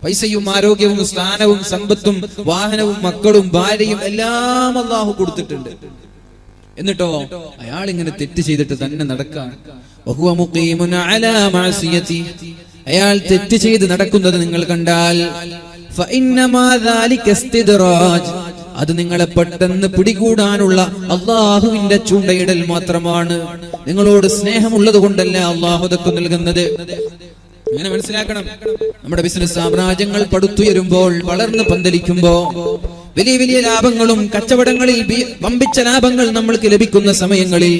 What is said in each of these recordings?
പൈസയും ആരോഗ്യവും സ്ഥാനവും സമ്പത്തും വാഹനവും മക്കളും ഭാര്യയും എല്ലാം അല്ലാഹു കൊടുത്തിട്ടുണ്ട്. എന്നിട്ടോ അയാൾ ഇങ്ങനെ തെറ്റ് ചെയ്തിട്ട് തന്നെ നടക്കാൻ, അയാൾ തെറ്റ് ചെയ്ത് നടക്കുന്നത് നിങ്ങൾ കണ്ടാൽ അത് നിങ്ങളെ പെട്ടെന്ന് പിടികൂടാനുള്ള അള്ളാഹുവിന്റെ ചൂണ്ടയിടൽ മാത്രമാണ്. നിങ്ങളോട് സ്നേഹമുള്ളത് കൊണ്ടല്ല അള്ളാഹു ഇതൊക്കെ നൽകുന്നത്. അങ്ങനെ മനസ്സിലാക്കണം. നമ്മുടെ ബിസിനസ് സാമ്രാജ്യങ്ങൾ പടുത്തുയരുമ്പോൾ, വളർന്ന് പന്തലിക്കുമ്പോ, വലിയ വലിയ ലാഭങ്ങളും കച്ചവടങ്ങളിൽ വമ്പിച്ച ലാഭങ്ങൾ നമ്മൾക്ക് ലഭിക്കുന്ന സമയങ്ങളിൽ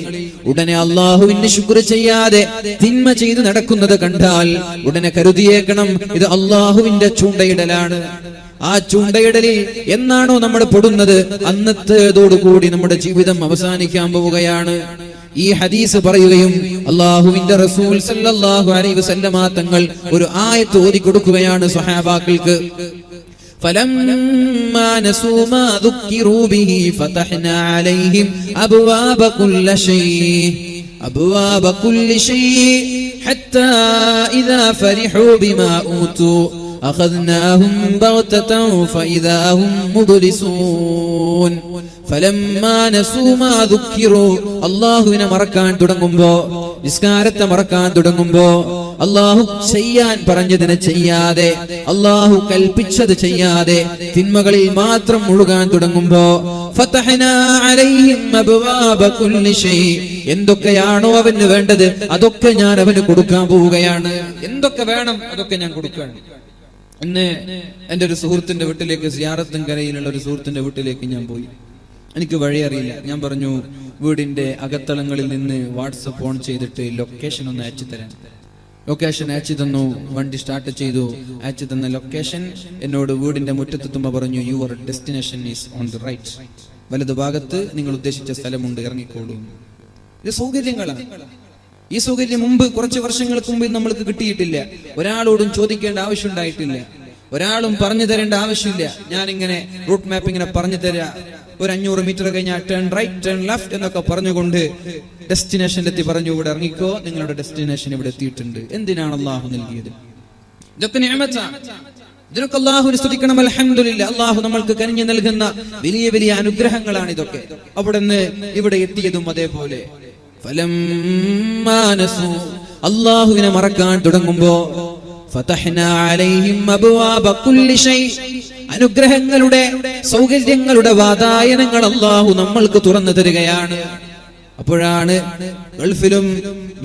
ഉടനെ അള്ളാഹുവിന് ശുക്ർ ചെയ്യാതെ തിന്മ ചെയ്ത് നടക്കുന്നത് കണ്ടാൽ ഉടനെ കരുതിയേക്കണം, ഇത് അള്ളാഹുവിന്റെ ചൂണ്ടയിടലാണ്. ആ ചൂണ്ടയിടലിൽ എന്നാണോ നമ്മൾ പെടുന്നത്, അന്നത്തേതോടുകൂടി നമ്മുടെ ജീവിതം അവസാനിക്കാൻ പോവുകയാണ്. ഈ ഹദീസ് പറയുകയും അല്ലാഹുവിന്റെ റസൂൽ സല്ലല്ലാഹു അലൈഹി വസല്ലമ തങ്ങൾ ഒരു ആയത്ത് ഓതി കൊടുക്കുകയാണ് സ്വഹാബാക്കൾക്ക്. ഫലമ്മാ നസൂ മാ ദുക്കിറൂ ബിഹി ഫതഹ്നാ അലൈഹിം അബ്വാബ കുല്ലി ശൈഇ ഹത്താ ഇദാ ഫരിഹൂ ബിമാ ഊതു أخذناهم بغتة فإذا هم مبلسون فلما نسوا ما ذكروا അല്ലാഹുവിനെ മറക്കാൻ തുടങ്ങുമ്പോ, നിസ്കാരത്തെ മറക്കാൻ തുടങ്ങുമ്പോ, അല്ലാഹു ചെയ്യാൻ പറഞ്ഞതിനെ ചെയ്യാതെ, അല്ലാഹു കൽപ്പിച്ചത് ചെയ്യാതെ തിന്മകളിൽ മാത്രം മുഴുകാൻ തുടങ്ങുമ്പോ ഫതഹ്നാ അലൈഹിം അബ്വാബ കുല്ലി ശൈഇ, എന്തൊക്കെയാണോ അവന് വേണ്ടത് അതൊക്കെ ഞാൻ അവന് കൊടുക്കാൻ പോവുകയാണ്. എന്തൊക്കെ വേണം അതൊക്കെ ഞാൻ കൊടുക്കുകയാണ്. ഇന്ന് എൻ്റെ ഒരു സുഹൃത്തിന്റെ വീട്ടിലേക്ക്, സിയാറത്തും കരയിലുള്ള ഒരു സുഹൃത്തിന്റെ വീട്ടിലേക്ക് ഞാൻ പോയി. എനിക്ക് വഴി അറിയില്ല. ഞാൻ പറഞ്ഞു, വീടിന്റെ അകത്തളങ്ങളിൽ നിന്ന് വാട്സപ്പ് ഓൺ ചെയ്തിട്ട് ലൊക്കേഷൻ ഒന്ന് അയച്ചു തരാൻ. ലൊക്കേഷൻ അയച്ചു തന്നു. വണ്ടി സ്റ്റാർട്ട് ചെയ്തു. അയച്ചു തന്ന ലൊക്കേഷൻ എന്നോട് വീടിന്റെ മുറ്റത്തെത്തുമ്പോൾ പറഞ്ഞു, your destination is on the right. വലതു ഭാഗത്ത് നിങ്ങൾ ഉദ്ദേശിച്ച സ്ഥലമുണ്ട്, ഇറങ്ങിക്കോളൂ. ഇത് സൗകര്യങ്ങളാണ്. ഈ സൗകര്യം മുമ്പ്, കുറച്ച് വർഷങ്ങൾക്ക് മുമ്പ് നമ്മൾക്ക് കിട്ടിയിട്ടില്ല. ഒരാളോടും ചോദിക്കേണ്ട ആവശ്യം ഉണ്ടായിട്ടില്ല. ഒരാളും പറഞ്ഞു തരേണ്ട ആവശ്യമില്ല. ഞാനിങ്ങനെ റൂട്ട് മാപ്പ് ഇങ്ങനെ പറഞ്ഞു തരാം, ഒരു 500 മീറ്റർ കഴിഞ്ഞാൽ ടേൺ റൈറ്റ്, ടേൺ ലെഫ്റ്റ് എന്നൊക്കെ പറഞ്ഞുകൊണ്ട് ഡെസ്റ്റിനേഷനിലെത്തി പറഞ്ഞു, ഇവിടെ ഇറങ്ങിക്കോ, നിങ്ങളുടെ ഡെസ്റ്റിനേഷൻ ഇവിടെ എത്തിയിട്ടുണ്ട്. എന്തിനാണ് അള്ളാഹു നൽകിയത്? ഇതൊക്കെ നിഅമത്താണ്. ഇതിനൊക്കെ അള്ളാഹുവിനെ സ്തുതിക്കണം. അൽഹംദുലില്ലാഹ്. അള്ളാഹു നമ്മൾക്ക് കനിഞ്ഞു നൽകുന്ന വലിയ വലിയ അനുഗ്രഹങ്ങളാണ് ഇതൊക്കെ. അവിടെ നിന്ന് ഇവിടെ എത്തിയതും അതേപോലെ. അല്ലാഹുവിനെ മറക്കാൻ തുടങ്ങുമ്പോ ഫതഹ്നാ അലൈഹിം അബ്വാബ കുല്ലി ശൈഇ, അനുഗ്രഹങ്ങളുടെ സൗകര്യങ്ങളുടെ വാതായനങ്ങൾ അല്ലാഹു നമ്മൾക്ക് തുറന്നു തരികയാണ്. അപ്പോഴാണ് ഗൾഫിലും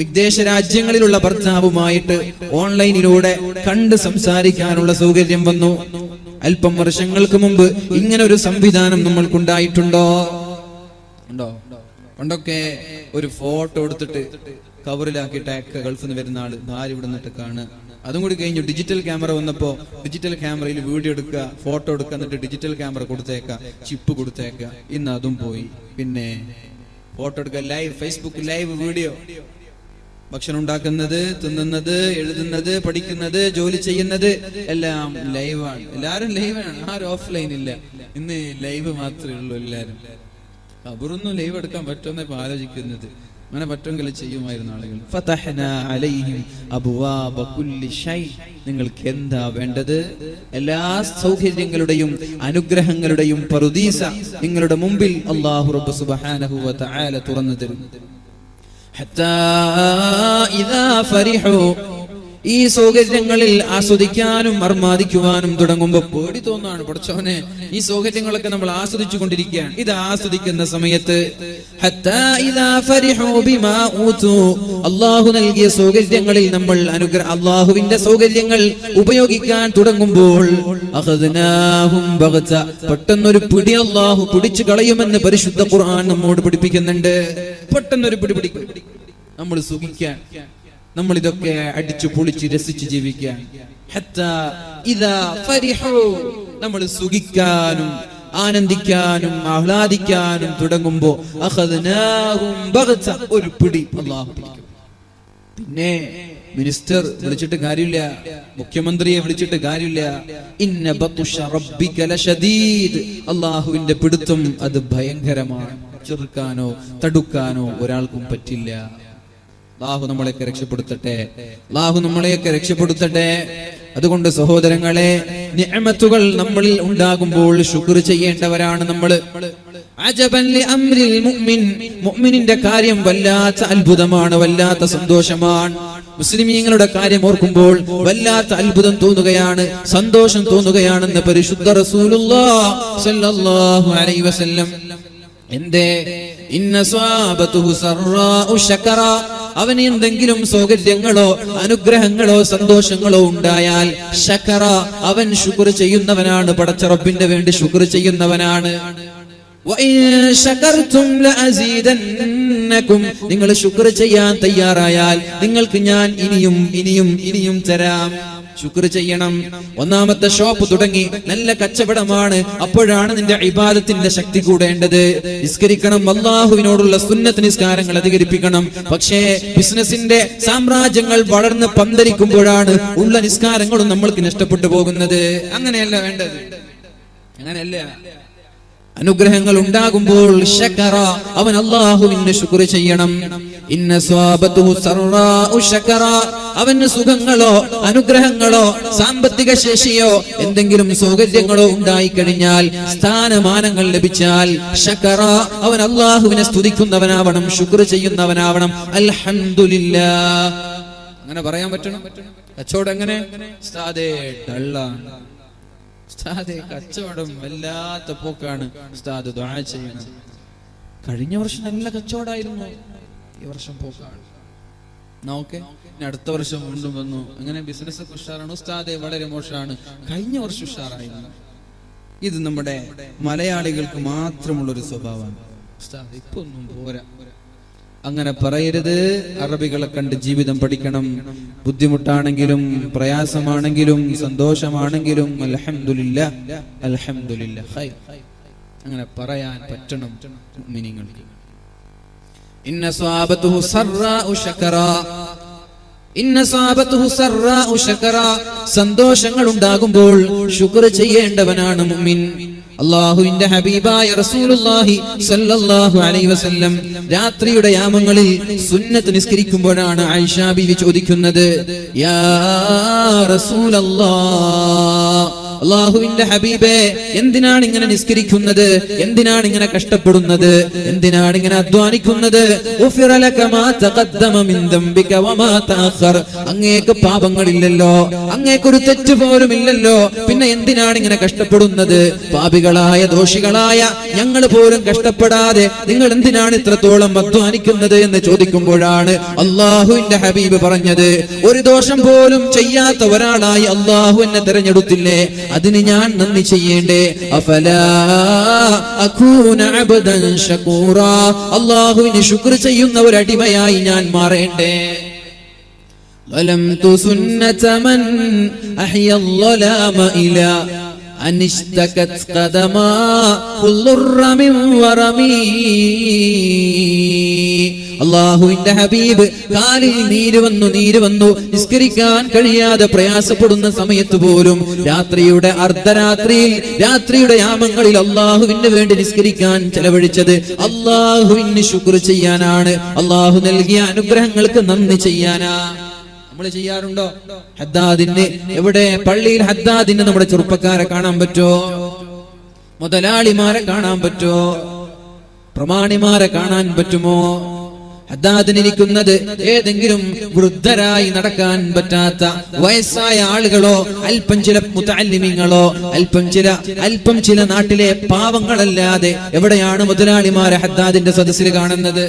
വിദേശ രാജ്യങ്ങളിലുള്ള ഭർത്താവുമായിട്ട് ഓൺലൈനിലൂടെ കണ്ട് സംസാരിക്കാനുള്ള സൗകര്യം വന്നു. അല്പം വർഷങ്ങൾക്ക് മുമ്പ് ഇങ്ങനെ ഒരു സംവിധാനം നമ്മൾക്കുണ്ടായിട്ടുണ്ടോ? ഉണ്ടോ? പണ്ടൊക്കെ ഒരു ഫോട്ടോ എടുത്തിട്ട് കവറിലാക്കിയിട്ട് ഗൾഫിൽ നിന്ന് വരുന്ന ആള് ഭാര്യ ഇവിടെ നിന്നിട്ട് കാണുക. അതും കൂടി കഴിഞ്ഞു ഡിജിറ്റൽ ക്യാമറ വന്നപ്പോ ഡിജിറ്റൽ ക്യാമറയിൽ വീഡിയോ എടുക്കുക, ഫോട്ടോ എടുക്കുക, എന്നിട്ട് ഡിജിറ്റൽ ക്യാമറ കൊടുത്തേക്കുക, ചിപ്പ് കൊടുത്തേക്കുക. ഇന്ന് അതും പോയി. പിന്നെ ഫോട്ടോ എടുക്കുക, ലൈവ്, ഫേസ്ബുക്ക് ലൈവ് വീഡിയോ. ഭക്ഷണം ഉണ്ടാക്കുന്നത്, തിന്നുന്നത്, എഴുതുന്നത്, പഠിക്കുന്നത്, ജോലി ചെയ്യുന്നത് എല്ലാം ലൈവാണ്. എല്ലാരും ലൈവാണ്, ആരും ഓഫ്ലൈൻ ഇല്ല. ഇന്ന് ലൈവ് മാത്രമേ ഉള്ളൂ എല്ലാരും. ഖബറൊന്നും ലൈവ് എടുക്കാൻ പറ്റുമെന്ന് ഇപ്പൊ ആലോചിക്കുന്നത്. അങ്ങനെ പറ്റുമെങ്കിൽ ചെയ്യുമായിരുന്നു ആളുകൾ. ഫതഹ്നാ അലൈഹിം അബ്വാബ കുല്ലി ശൈഇ, നിങ്ങൾക്ക് എന്താ വേണ്ടത്? എല്ലാ സൗകര്യങ്ങളുടെയും അനുഗ്രഹങ്ങളുടെയും പറുദീസ നിങ്ങളുടെ മുമ്പിൽ അല്ലാഹു റബ്ബ് സുബ്ഹാനഹു വ തആല തുറന്നു തരും. ഹത്താ ഇദാ ഫരിഹു, ഈ സൗകര്യങ്ങളിൽ ആസ്വദിക്കാനും അർമാദിക്കുവാനും തുടങ്ങുമ്പോൾ പേടി തോന്നാണ്. പഠിച്ചവനെ, ഈ സൗകര്യങ്ങളൊക്കെ നമ്മൾ ആസ്വദിച്ചു കൊണ്ടിരിക്കുകയാണ്. ഇത് ആസ്വദിക്കുന്ന സമയത്ത് അള്ളാഹു നൽകിയ സൗകര്യങ്ങളിൽ നമ്മൾ അള്ളാഹുവിന്റെ സൗകര്യങ്ങൾ ഉപയോഗിക്കാൻ തുടങ്ങുമ്പോൾ പെട്ടെന്നൊരു പിടി അള്ളാഹു പിടിച്ചു കളയുമെന്ന് പരിശുദ്ധ ഖുർആൻ നമ്മോട് പഠിപ്പിക്കുന്നുണ്ട്. പെട്ടെന്നൊരു പിടി പിടിക്കും. നമ്മൾ സുഖിക്കാൻ, നമ്മൾ ഇതൊക്കെ അടിച്ചു പൊളിച്ച് രസിച്ച് ജീവിക്കാൻ. നമ്മൾ സുഖിക്കാനും ആനന്ദിക്കാനും ആഹ്ലാദിക്കാനും തുടങ്ങുമ്പോ ഒരു പിടി അല്ലാഹു പിടിക്കും. പിന്നെ മിനിസ്റ്റർ വിളിച്ചിട്ട് കാര്യമില്ല, മുഖ്യമന്ത്രിയെ വിളിച്ചിട്ട് കാര്യമില്ല. ഇന്ന ബത്ഷ റബ്ബിക ലശദീദ്, അല്ലാഹുവിന്റെ പിടുത്തം അത് ഭയങ്കരമാണ്. ചെറുക്കാനോ തടുക്കാനോ ഒരാൾക്കും പറ്റില്ല. അല്ലാഹു നമ്മളെയൊക്കെ രക്ഷപ്പെടുത്തട്ടെ. അല്ലാഹു നമ്മളെയൊക്കെ രക്ഷപ്പെടുത്തട്ടെ. അതുകൊണ്ട് സഹോദരങ്ങളെ, നിഅമത്തുകൾ നമ്മളിൽ ഉണ്ടാകുമ്പോൾ ശുക്ർ ചെയ്യേണ്ടവരാണ് നമ്മൾ. അജബൻ ലി അംരിൽ മുഅ്മിൻ, മുഅ്മിനിന്റെ കാര്യം വല്ലാത്ത അത്ഭുതമാണ്, വല്ലാത്ത സന്തോഷമാണ്. മുസ്ലിമീങ്ങളുടെ കാര്യം ഓർക്കുമ്പോൾ വല്ലാത്ത അത്ഭുതം തോന്നുകയാണ്, സന്തോഷം തോന്നുകയാണെന്ന് പരിശുദ്ധ റസൂലുള്ളാഹി സ്വല്ലല്ലാഹു അലൈഹി വസല്ലം. എന്തേ? ഇന്ന സ്വാബതുഹു സറാഉ ശകറ, അവന് എന്തെങ്കിലും സൗകര്യങ്ങളോ അനുഗ്രഹങ്ങളോ സന്തോഷങ്ങളോ ഉണ്ടായാൽ ശകറ, അവൻ ശുക്ർ ചെയ്യുന്നവനാണ്, പടച്ച റബ്ബിന്റെ വേണ്ടി ശുക്ർ ചെയ്യുന്നവനാണ്. നിങ്ങൾ ശുക്ർ ചെയ്യാൻ തയ്യാറായാൽ നിങ്ങൾക്ക് ഞാൻ ഇനിയും ഇനിയും ഇനിയും തരാം. ശുക്ർ ചെയ്യണം. ഒന്നാമത്തെ ഷോപ്പ് തുടങ്ങി, നല്ല കച്ചവടമാണ്, അപ്പോഴാണ് നിന്റെ ഇബാദത്തിന്റെ ശക്തി കൂടേണ്ടത്. നിസ്കരിക്കണം, അല്ലാഹുവിനോടുള്ള സുന്നത്ത് നിസ്കാരങ്ങൾ അധികരിപ്പിക്കണം. പക്ഷേ ബിസിനസിന്റെ സാമ്രാജ്യങ്ങൾ വളർന്ന് പന്തലിക്കുമ്പോഴാണ് ഉള്ള നിസ്കാരങ്ങളും നമ്മൾക്ക് നഷ്ടപ്പെട്ടു പോകുന്നത്. അങ്ങനെയല്ല വേണ്ടത്, അങ്ങനെയല്ല. അനുഗ്രഹങ്ങൾ ഉണ്ടാകുമ്പോൾ ശകറ, അവൻ അല്ലാഹുവിന് ശുക്ർ ചെയ്യണം. ഇന്ന സ്വാബതുഹു സറാഉ ശകറ, അവന് സുഖങ്ങളോ അനുഗ്രഹങ്ങളോ സാമ്പത്തിക ശേഷിയോ എന്തെങ്കിലും സൗകര്യങ്ങളോ ഉണ്ടായിക്കഴിഞ്ഞാൽ, സ്ഥാനമാനങ്ങൾ ലഭിച്ചാൽ ശകറ, അവൻ അല്ലാഹുവിനെ സ്തുതിക്കുന്നവനാവണം, ശുക്ർ ചെയ്യുന്നവനാവണം. അൽഹംദുലില്ലാഹ് അങ്ങനെ പറയാൻ പറ്റണം. കച്ചവടം എങ്ങനെ? ഉസ്താദേ ഡള്ളാണ്, ഉസ്താദേ കച്ചവടം വല്ലാത്ത പോക്കാണ്, ഉസ്താദ് ദുആ ചെയ്യണം. കഴിഞ്ഞ വർഷം നല്ല കച്ചവടമായിരുന്നു, ഈ വർഷം പോക്കാണ്. നോക്കെ അടുത്ത വർഷം വീണ്ടും വന്നു, അങ്ങനെ ബിസിനസ് ഒക്കെ ഉഷാറാണ്, ഉസ്താദേ വളരെ മോശമാണ്, കഴിഞ്ഞ വർഷം ഉഷാറായിരുന്നു. ഇത് നമ്മുടെ മലയാളികൾക്ക് മാത്രമുള്ളൊരു സ്വഭാവമാണ്. ഉസ്താദ് ഇപ്പൊ ഒന്നും പോരാ, അങ്ങനെ പറയരുത്. അറബികളെ കണ്ട് ജീവിതം പഠിക്കണം. ബുദ്ധിമുട്ടാണെങ്കിലും പ്രയാസമാണെങ്കിലും സന്തോഷമാണെങ്കിലും അൽഹംദുലില്ലാഹ് അൽഹംദുലില്ലാഹ് ഖൈർ, അങ്ങനെ പറയാൻ പറ്റണം മുഅ്മിനീങ്ങൾക്ക്. ഇന്ന സ്വാബതുഹു സറാഉ ശകറ, ഇന്ന സ്വാബതുഹു സറാഉ ശകറ, സന്തോഷങ്ങൾ ഉണ്ടാകുമ്പോൾ ശുക്ർ ചെയ്യേണ്ടവനാണ് മുഅ്മിൻ. അല്ലാഹുവിന്റെ ഹബീബായ റസൂലുള്ളാഹി സ്വല്ലല്ലാഹു അലൈഹി വസല്ലം രാത്രിയുടെ യാമങ്ങളിൽ സുന്നത്ത് നിസ്കരിക്കുമ്പോഴാണ് ആയിഷ ബീവി ചോദിക്കുന്നത്, യാ റസൂലല്ലാഹ്, അല്ലാഹുവിന്റെ ഹബീബേ, എന്തിനാണ് ഇങ്ങനെ നിസ്കരിക്കുന്നത്, എന്തിനാണ് ഇങ്ങനെ കഷ്ടപ്പെടുന്നത്, എന്തിനാണ് ഇങ്ങനെ അധ്വാനിക്കുന്നത്? ഉഫിറ ലക മാ തഖദ്ദമ മിൻ ദംബിക വമാ തഅഖർ, അങ്ങേക്ക് പാപങ്ങളില്ലല്ലോ, അങ്ങേക്കൊരു തെറ്റ് പോലും ഇല്ലല്ലോ, പിന്നെ എന്തിനാണ് ഇങ്ങനെ കഷ്ടപ്പെടുന്നത്? പാപികളായ ദോഷികളായ ഞങ്ങൾ പോലും കഷ്ടപ്പെടാതെ നിങ്ങൾ എന്തിനാണ് ഇത്രത്തോളം അധ്വാനിക്കുന്നത് എന്ന് ചോദിക്കുമ്പോഴാണ് അല്ലാഹുവിന്റെ ഹബീബ് പറഞ്ഞത്, ഒരു ദോഷം പോലും ചെയ്യാത്ത ഒരാളായി അല്ലാഹു എന്നെ തിരഞ്ഞെടുത്തില്ലേ, അതിന് ഞാൻ നന്ദി ചെയ്യേണ്ടേ? അഫലാ അകൂന അബ്ദൻ ശകൂറാ, അല്ലാഹുവിന് ശുക്ർ ചെയ്യുന്ന ഒരു അടിമയായി ഞാൻ മാറേണ്ടേ? വലംതു സുന്നത മൻ അഹ്യ അൽ-ളലാമ ഇലാ അനിഷ്തകത് ഖദമാ കുല്ലുറ മിൻ വറമീ. അല്ലാഹുവിന്റെ ഹബീബ് കാലിൽ നീര് വന്നു നിസ്കരിക്കാൻ കഴിയാതെ പ്രയാസപ്പെടുന്ന സമയത്ത് പോലും രാത്രിയുടെ അർദ്ധരാത്രിയിൽ രാത്രിയുടെ യാമങ്ങളിൽ അല്ലാഹുവിന് വേണ്ടി നിസ്കരിക്കാൻ ചെലവഴിച്ചത് അല്ലാഹുവിന് ശുക്ർ ചെയ്യാനാണ്, അല്ലാഹു നൽകിയ അനുഗ്രഹങ്ങൾക്ക് നന്ദി ചെയ്യാനാ. നമ്മൾ ചെയ്യാറുണ്ടോ? ഹദ്ദാദിന് എവിടെ? പള്ളിയിൽ ഹദ്ദാദിന് നമ്മുടെ ചെറുപ്പക്കാരെ കാണാൻ പറ്റോ? മുതലാളിമാരെ കാണാൻ പറ്റോ? പ്രമാണിമാരെ കാണാൻ പറ്റുമോ? ഹദ്ദാദിനിരിക്കുന്നത് ഏതെങ്കിലും വൃദ്ധരായി നടക്കാൻ പറ്റാത്ത വയസ്സായ ആളുകളോ അല്പം ചില മുതഅല്ലിമീങ്ങളോ അല്പം ചില നാട്ടിലെ പാവങ്ങളല്ലാതെ എവിടെയാണ് മുതലാളിമാരെ ഹദ്ദാദിന്റെ സദസ്സിൽ കാണുന്നത്?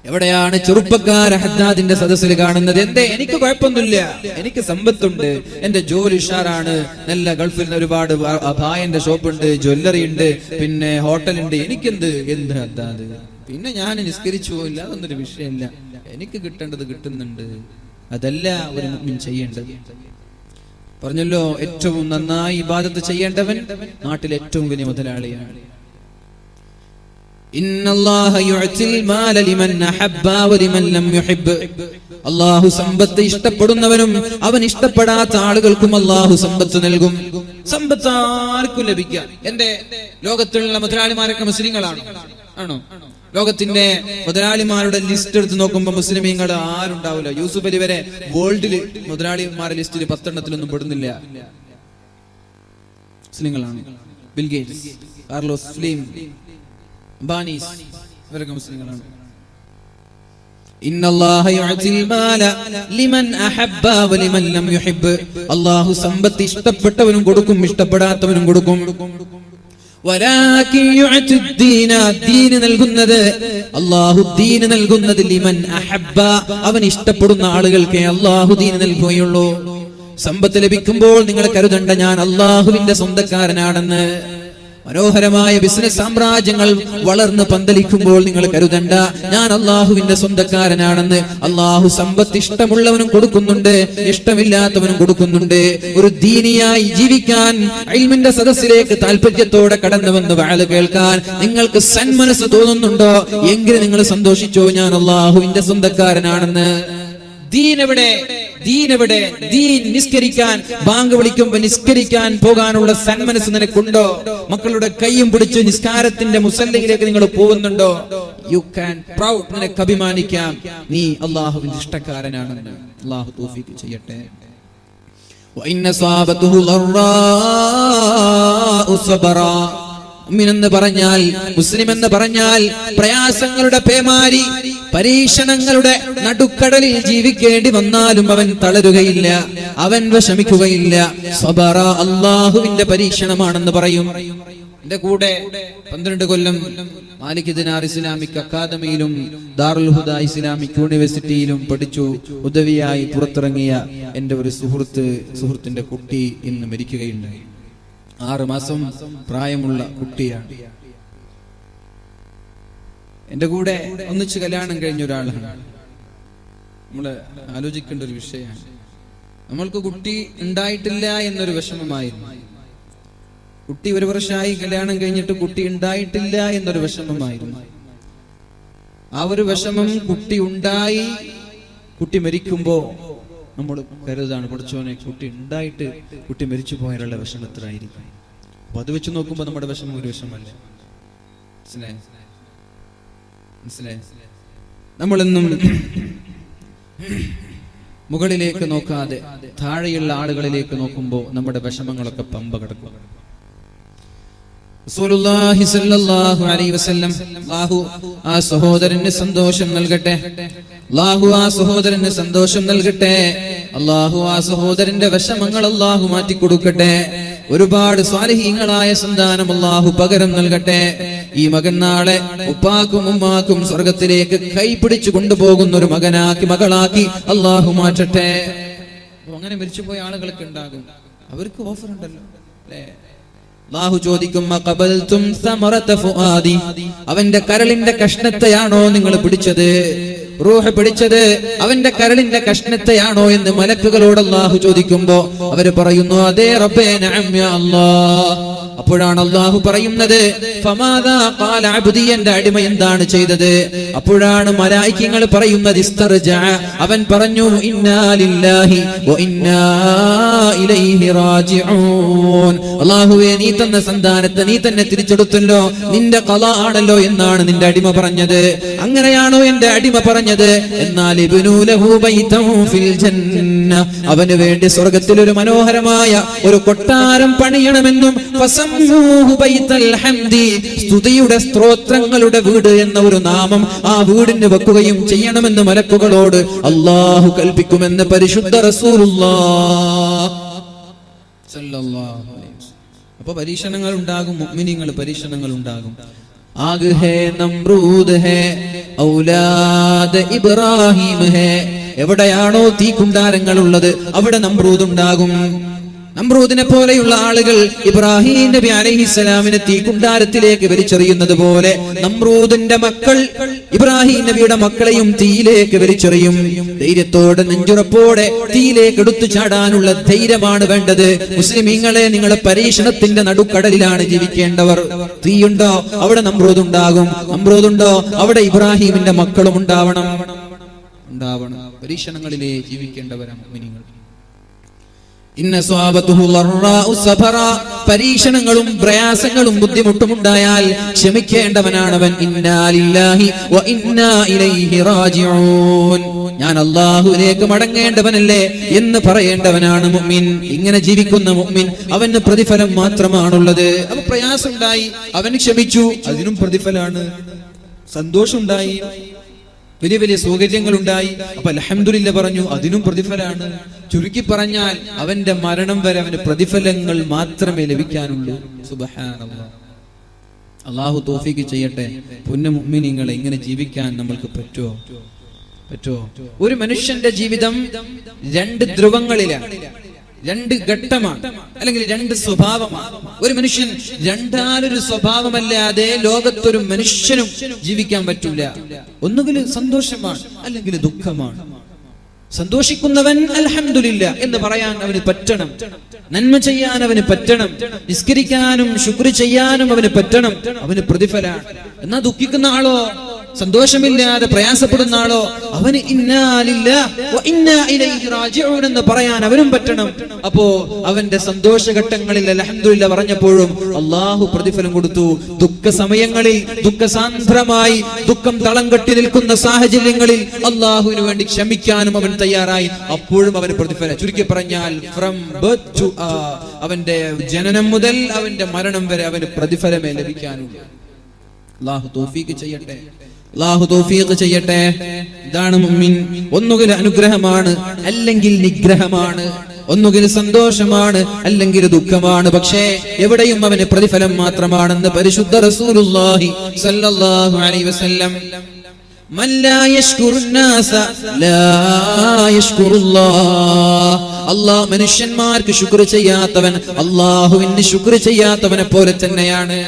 എവിടെയാണ് ചെറുപ്പക്കാരെ ഹദ്ദാദിന്റെ സദസ്സിൽ കാണുന്നത്? എന്തേ? എനിക്ക് കുഴപ്പമൊന്നുമില്ല, എനിക്ക് സമ്പത്തുണ്ട്, എന്റെ ജോലി ഉഷാറാണ്, നല്ല ഗൾഫിൽ ഒരുപാട് ഭായന്റെ ഷോപ്പുണ്ട്, ജ്വല്ലറി ഉണ്ട്, പിന്നെ ഹോട്ടലുണ്ട്, എനിക്കെന്ത് എന്ത് ഹദ്ദാദ്, പിന്നെ ഞാൻ നിസ്കരിച്ചു പോയില്ല, അതൊന്നൊരു വിഷയമില്ല, എനിക്ക് കിട്ടേണ്ടത് കിട്ടുന്നുണ്ട്. അതല്ല ഒരു മുഅ്മിൻ ചെയ്യേണ്ടത്. പറഞ്ഞല്ലോ, ഏറ്റവും നന്നായി ഇബാദത്ത് ചെയ്യേണ്ടവൻ നാട്ടിലെ ഏറ്റവും വലിയ മുതലാളിയാണ്. അല്ലാഹു സമ്പത്ത് ഇഷ്ടപ്പെടുന്നവനും അവൻ ഇഷ്ടപ്പെടാത്ത ആളുകൾക്കും അല്ലാഹു സമ്പത്ത് നൽകും. സമ്പത്ത് ആർക്കും ലഭിക്കാം. എന്റെ ലോകത്തിലുള്ള മുതലാളിമാരൊക്കെ മുസ്ലിങ്ങളാണ്, ആണോ? ലോകത്തിന്റെ മുതലാളിമാരുടെ ലിസ്റ്റ് എടുത്ത് നോക്കുമ്പോൾ മുസ്ലിമീങ്ങൾ ആരുണ്ടാവില്ല. യൂസുഫ് അലി വരെ വേൾഡിൽ മുതലാളിമാരുടെ ലിസ്റ്റിൽ 10 എണ്ണത്തിലൊന്നും പെടുന്നില്ല. മുസ്ലിങ്ങളാണ്. Bill Gates, Carlos slim, Ambanis, ഇവരൊക്കെ മുസ്ലിങ്ങളാണ്. ഇന്നല്ലാഹ യുഅതിൽ മാല ലിമൻ അഹബ്ബ വലിമൻ ലം യുഹിബ്ബ്. അല്ലാഹു സമ്പത്ത് ഇഷ്ടപ്പെട്ടവനും കൊടുക്കും, ഇഷ്ടപ്പെടാത്തവനും കൊടുക്കും. വലാകിൻ യുഅതി ദീന, ദീൻ നൽകുന്നത് അല്ലാഹു ദീൻ നൽകുന്നത് ലിമൻ അഹബ്ബ, അവൻ ഇഷ്ടപ്പെടുന്ന ആളുകൾക്ക് അല്ലാഹു ദീൻ നൽകുകയുള്ളൂ. സമ്പത്ത് ലഭിക്കുമ്പോൾ നിങ്ങൾ കരുതണ്ട ഞാൻ അല്ലാഹുവിന്റെ സ്വന്തക്കാരനാണെന്ന്. മനോഹരമായ ബിസിനസ് സാമ്രാജ്യങ്ങൾ വളർന്ന് പന്തലിക്കുമ്പോൾ നിങ്ങൾ കരുതണ്ട ഞാൻ അല്ലാഹുവിന്റെ സ്വന്തക്കാരനാണെന്ന്. അല്ലാഹു സമ്പത്ത് ഇഷ്ടമുള്ളവനും കൊടുക്കുന്നുണ്ട്, ഇഷ്ടമില്ലാത്തവനും കൊടുക്കുന്നുണ്ട്. ഒരു ദീനിയായി ജീവിക്കാൻ ഇൽമിന്റെ സദസ്സിലേക്ക് താല്പര്യത്തോടെ കടന്നു വന്ന് വഅദ് കേൾക്കാൻ നിങ്ങൾക്ക് സന്മനസ് തോന്നുന്നുണ്ടോ എങ്കിൽ നിങ്ങൾ സന്തോഷിച്ചോ, ഞാൻ അല്ലാഹുവിന്റെ സ്വന്തക്കാരനാണെന്ന്. ദീനെവിടെ? ദീനെവിടെ? ദീൻ നിസ്കരിക്കാൻ, ബാങ്ക് വിളിക്കുമ്പോ നിസ്കരിക്കാൻ പോകാനുള്ള സന്മനസ് നിനക്കുണ്ടോ? മക്കളുടെ കൈയും പിടിച്ച് നിസ്കാരത്തിന്റെ മുസല്ലയിലേക്ക് നിങ്ങൾ പോകുന്നുണ്ടോ? യു ക്യാൻ പ്രൗഡ്, നിനക്ക് അഭിമാനിക്കാം നീ അല്ലാഹുവിന്റെ ഇഷ്ടക്കാരനാണെന്ന്. അല്ലാഹു തൗഫീഖ് ചെയ്യട്ടെ. വഇന്ന സാബതുഹു ളറാഉ സബറാ. മുഅ്മിനെന്ന് പറഞ്ഞാൽ, മുസ്ലിം എന്ന് പറഞ്ഞാൽ പ്രയാസങ്ങളുടെ പേമാരി, പരീക്ഷണങ്ങളുടെ നടുക്കടലിൽ ജീവിക്കേണ്ടി വന്നാലും അവൻ തളരുകയില്ല, അവൻ വിഷമിക്കുകയില്ല. സബറ അല്ലാഹുവിന്റെ പരീക്ഷണമാണെന്ന് പറയും. എന്റെ കൂടെ 12 കൊല്ലം മാലിക് ദിനാർ ഇസ്ലാമിക് അക്കാദമിയിലും ദാറുൽ ഹുദ ഇസ്ലാമിക് യൂണിവേഴ്സിറ്റിയിലും പഠിച്ചു ഉദവിയായി പുറത്തിറങ്ങിയ എന്റെ ഒരു സുഹൃത്തിന്റെ കുട്ടി ഇന്ന് മരിക്കുകയുണ്ടായി. 6 മാസം പ്രായമുള്ള കുട്ടിയാണ്. എന്റെ കൂടെ ഒന്നിച്ച് കല്യാണം കഴിഞ്ഞ ഒരാളാണ്. നമ്മള് ആലോചിക്കേണ്ട ഒരു വിഷയമാണ്. നമ്മൾക്ക് കുട്ടി ഉണ്ടായിട്ടില്ല എന്നൊരു വിഷമമായിരുന്നു. കുട്ടി 1 വർഷമായി കല്യാണം കഴിഞ്ഞിട്ട് കുട്ടി ഉണ്ടായിട്ടില്ല എന്നൊരു വിഷമമായിരുന്നു. ആ ഒരു വിഷമം കുട്ടി ഉണ്ടായി, കുട്ടി മരിക്കുമ്പോ നമ്മൾ കരുതാണ് പഠിച്ചോനെ കുട്ടി ഉണ്ടായിട്ട് കുട്ടി മരിച്ചു പോയാലുള്ള വിഷമത്തിലായിരിക്കും. അപ്പൊ അത് വെച്ച് നോക്കുമ്പോ നമ്മുടെ വിഷമം ഒരു വിഷമല്ലേ? മനസ്സിലായി? നമ്മളെന്നും മുകളിലേക്ക് നോക്കാതെ താഴെയുള്ള ആളുകളിലേക്ക് നോക്കുമ്പോൾ നമ്മുടെ വിഷമങ്ങളൊക്കെ പമ്പ കിടക്കും. റസൂലുള്ളാഹി സ്വല്ലല്ലാഹു അലൈഹി വസല്ലം അല്ലാഹു ആ സഹോദരന് സന്തോഷം നൽകട്ടെ, അല്ലാഹു ആ സഹോദരന് സന്തോഷം നൽകട്ടെ, അല്ലാഹു ആ സഹോദരന്റെ വിഷമങ്ങൾ അല്ലാഹു മാറ്റി കൊടുക്കട്ടെ. ഒരുപാട് സ്വാലിഹീങ്ങളായ സന്താനം അല്ലാഹു പകരം നൽകട്ടെ. ഈ മകൻ നാളെ ഉപ്പാക്കും ഉമ്മാക്കും സ്വർഗത്തിലേക്ക് കൈപിടിച്ചു കൊണ്ടുപോകുന്ന ഒരു മകനാക്കി മകളാക്കി അല്ലാഹു മാറ്റട്ടെ. അങ്ങനെ മരിച്ചുപോയ ആളുകളൊക്കെ ഉണ്ടാകും, അവർക്ക് ഓഫർ ഉണ്ടല്ലോ അല്ലേ? അല്ലാഹു ചോദിക്കും മഖബൽതും സമറത ഫുആദി, അവന്റെ കരളിന്റെ കഷ്ണത്തെയാണോ നിങ്ങൾ പിടിച്ചത്? റൂഹ് പിടിച്ചത് അവന്റെ കരളിന്റെ കഷ്ണത്തെയാണോ എന്ന് മലക്കുകളോട് അല്ലാഹു ചോദിക്കുമ്പോ അവര് പറയുന്നു അതെ റബ്ബേ നഅം യാ അല്ലാഹ്. അപ്പോഴാണ് അല്ലാഹു പറയുന്നത് ഫമാദാ ഖാല അബ്ദി, എന്റെ അടിമ എന്താണ് ചെയ്തത്? അപ്പോഴാണ് മലായികകൾ പറയുന്നത് ഇസ്തർജഅ, അവൻ പറഞ്ഞു ഇന്നാ ലില്ലാഹി വ ഇന്നാ ഇലൈഹി റാജിഊൻ. അല്ലാഹുവേ നീ തന്ന സന്താനത്തെ നീ തന്നെ തിരിച്ചെടുത്തല്ലോ, നിന്റെ ഖളാ ആണല്ലോ എന്നാണ് നിന്റെ അടിമ പറഞ്ഞത്. അങ്ങനെയാണോ എന്റെ അടിമ പറഞ്ഞത്? എന്നാൽ ഇബ്നു ലഹു ബൈതൻ ഫിൽ ജന്ന, അവന് വേണ്ടി സ്വർഗ്ഗത്തിൽ ഒരു മനോഹരമായ ഒരു കൊട്ടാരം പണിയണമെന്നും ഫസമ്മൂഹു ബൈതൽ ഹംദി, സ്തുതിയുടെ സ്തോത്രങ്ങളുടെ വീട് എന്ന ഒരു നാമം ആ വീടിന് വെക്കുകയും ചെയ്യണമെന്ന് മലക്കുകളോട് അല്ലാഹു കൽപ്പിക്കുമെന്ന് പരിശുദ്ധ റസൂലുള്ളാഹ് സല്ലല്ലാഹു അലൈഹി വസല്ലം. അപ്പോൾ പരീക്ഷണങ്ങൾ ഉണ്ടാകും, മുഅ്മിനീങ്ങൾ പരീക്ഷണങ്ങൾ ഉണ്ടാകും. ആഗ് ഹേ നമ്രൂദ് ഹേ ഔലാദ് ഇബ്രാഹിം ഹേ, എവിടെയാണോ തീക്കുണ്ടാരങ്ങൾ ഉള്ളത് അവിടെ നമ്രൂദ് ഉണ്ടാകും. നമ്രൂദിനെ പോലെയുള്ള ആളുകൾ ഇബ്രാഹിം നബി അലൈഹിസ്സലാമിനെ തീക്കുണ്ടാരത്തിലേക്ക് വലിച്ചെറിയുന്നത് പോലെ നമ്രൂദിന്റെ മക്കൾ ഇബ്രാഹിം നബിയുടെ മക്കളെയും തീയിലേക്ക് വലിച്ചെറിയും. ധൈര്യത്തോടെ നെഞ്ചുറപ്പോടെ തീയിലേക്ക് എടുത്തു ചാടാനുള്ള ധൈര്യമാണ് വേണ്ടത്. മുസ്ലിമീങ്ങളെ, നിങ്ങളെ പരീക്ഷണത്തിന്റെ നടുക്കടലിലാണ് ജീവിക്കേണ്ടവർ. തീയുണ്ടോ അവിടെ നമ്രൂദ് ഉണ്ടാകും, നമ്രൂദുണ്ടോ അവിടെ ഇബ്രാഹിമിന്റെ മക്കളും ഉണ്ടാവണം. പരീക്ഷണങ്ങളിലേ ജീവിക്കേണ്ടവരാണ് മുഅ്മിനീങ്ങൾ. ഇന്ന സ്വാബതുഹു ലറാഉ സബറ, പരീക്ഷണങ്ങളും പ്രയാസങ്ങളും ബുദ്ധിമുട്ടും ഉണ്ടായാൽ ക്ഷമിക്കേണ്ടവനാണവൻ. ഇന്നാ ലില്ലാഹി വ ഇന്നാ ഇലൈഹി റാജിഊൻ, ഞാൻ അല്ലാഹുവിലേക്ക് മടങ്ങേണ്ടവനല്ലേ എന്ന് പറയേണ്ടവനാണ് മുഅ്മിൻ. ഇങ്ങനെ ജീവിക്കുന്ന മുഅ്മിൻ അവന് പ്രതിഫലം മാത്രമാണുള്ളത്. അവൻ പ്രയാസം ഉണ്ടായി, അവൻ ക്ഷമിച്ചു, അതിനും പ്രതിഫലമാണ്. സന്തോഷമുണ്ടായി, വലിയ വലിയ സൗകര്യങ്ങൾ ഉണ്ടായി, അപ്പൊ അൽഹംദുലില്ലാ പറഞ്ഞു, അതിനും പ്രതിഫലമാണ്. ചുരുക്കി പറഞ്ഞാൽ അവന്റെ മരണം വരെ അവന് പ്രതിഫലങ്ങൾ മാത്രമേ ലഭിക്കാനുള്ളൂ. സുബ്ഹാനല്ലാഹ്. അല്ലാഹു തൗഫീഖ് ചെയ്യട്ടെ. പുണ്യ മുഅ്മിനീങ്ങളെ ഇങ്ങനെ ജീവിക്കാൻ നമ്മൾക്ക് പറ്റുമോ? ഒരു മനുഷ്യന്റെ ജീവിതം രണ്ട് ധ്രുവങ്ങളിലാണ്, രണ്ട് ഘട്ടമാണ്, അല്ലെങ്കിൽ രണ്ട് സ്വഭാവമാണ്. ഒരു മനുഷ്യൻ രണ്ടാലൊരു സ്വഭാവമല്ലാതെ ലോകത്തൊരു മനുഷ്യനും ജീവിക്കാൻ പറ്റൂല. ഒന്നുകിൽ സന്തോഷമാണ്, അല്ലെങ്കിൽ ദുഃഖമാണ്. സന്തോഷിക്കുന്നവൻ അൽഹംദുലില്ലാ എന്ന് പറയാൻ അവന് പറ്റണം, നന്മ ചെയ്യാൻ അവന് പറ്റണം, നിസ്കരിക്കാനും ശുക്ർ ചെയ്യാനും അവന് പറ്റണം, അവന് പ്രതിഫലമാണ്. എന്നാ ദുഃഖിക്കുന്ന ആളോ, സന്തോഷമില്ലാതെ പ്രയാസപ്പെടുന്ന ആളോ, അവന് ഇന്നാ ലില്ലാഹി വ ഇന്നാ ഇലൈഹി റാജിഊൻ എന്ന് പറയാൻ അവനും പറ്റണം. അപ്പോ അവന്റെ സന്തോഷഘട്ടങ്ങളിൽ അൽഹംദുലില്ലാ പറഞ്ഞപ്പോഴും അല്ലാഹു പ്രതിഫലം കൊടുത്തു. ദുഃഖ സമയങ്ങളിൽ, ദുഃഖസാന്ദ്രമായി ദുഃഖം തളം കെട്ടി നിൽക്കുന്ന സാഹചര്യങ്ങളിൽ അല്ലാഹുവിന് വേണ്ടി ക്ഷമിക്കാനും അവൻ തയ്യാറായി, അപ്പോഴും അവന് പ്രതിഫലം. ചുരുക്കി പറഞ്ഞാൽ ഫ്രം ബർത്ത് ടു അവന്റെ ജനനം മുതൽ അവന്റെ മരണം വരെ അവന് പ്രതിഫലമേ ലഭിക്കാനുള്ളൂ. അല്ലാഹു തൗഫീഖ് ചെയ്യട്ടെ, അല്ലാഹു തൗഫീഖ് ചെയ്യട്ടെ. ഇതാണ് മുഅ്മിൻ. ഒന്നുകിൽ അനുഗ്രഹമാണ്, അല്ലെങ്കിൽ നിഗ്രഹമാണ്. ഒന്നുകിൽ സന്തോഷമാണ്, അല്ലെങ്കിൽ ദുഃഖമാണ്. പക്ഷേ എവിടെയും അവന് പ്രതിഫലം മാത്രമാണെന്ന് പരിശുദ്ധ റസൂലുള്ളാഹി സ്വല്ലല്ലാഹു അലൈഹി വസല്ലം. മൻ ലാ യശ്കുറുന്നാസ ലാ യശ്കുറുല്ലാഹ്. അല്ലാഹ് മനുഷ്യന്മാർക്ക് ശുക്ർ ചെയ്യാത്തവൻ അല്ലാഹുവിന് ശുക്ർ ചെയ്യാത്തവനെ പോലെ തന്നെയാണ്.